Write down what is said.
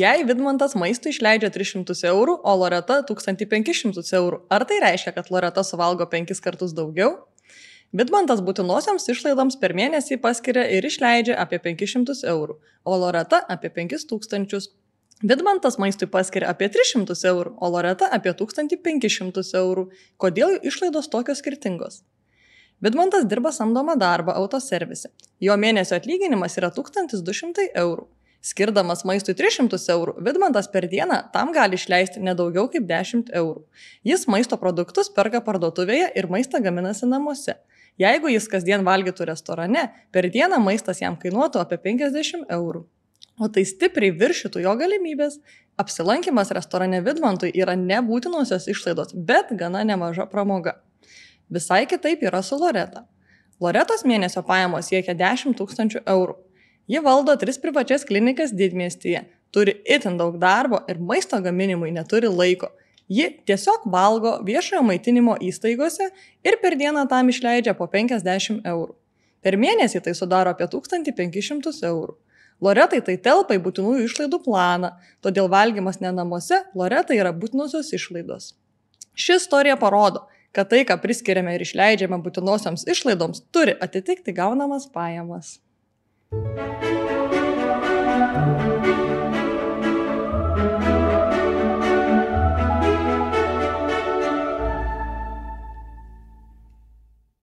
Jei Vidmantas maistui išleidžia 300 eurų, o Loreta 1500 eurų, ar tai reiškia, kad Loreta suvalgo 5 kartus daugiau? Vidmantas būtinosioms išlaidoms per mėnesį paskiria ir išleidžia apie 500 eurų, o Loreta apie 5000. Vidmantas maistui paskiria apie 300 eurų, o Loreta apie 1500 eurų. Kodėl jų išlaidos tokios skirtingos? Vidmantas dirba samdomą darbą autoservise. Jo mėnesio atlyginimas yra 1200 eurų. Skirdamas maistui 300 eurų, Vidmantas per dieną tam gali išleisti nedaugiau kaip 10 eurų. Jis maisto produktus perka parduotuvėje ir maistą gaminasi namuose. Jeigu jis kasdien valgytų restorane, per dieną maistas jam kainuotų apie 50 eurų. O tai stipriai viršytų jo galimybės. Apsilankimas restorane Vidmantui yra nebūtinosios išlaidos, bet gana nemaža pramoga. Visai kitaip yra su Loreta. Loretos mėnesio pajamos siekia 10 000 eurų. Ji valdo 3 privačias klinikas didmiestyje, turi itin daug darbo ir maisto gaminimui neturi laiko. Ji tiesiog valgo viešojo maitinimo įstaigose ir per dieną tam išleidžia po 50 eurų. Per mėnesį tai sudaro apie 1500 eurų. Loretai tai telpa į būtinųjų išlaidų planą, todėl valgymas ne namuose Loretai yra būtinosios išlaidos. Ši istorija parodo, kad tai, ką priskiriame ir išleidžiame būtinosioms išlaidoms, turi atitikti gaunamas pajamas.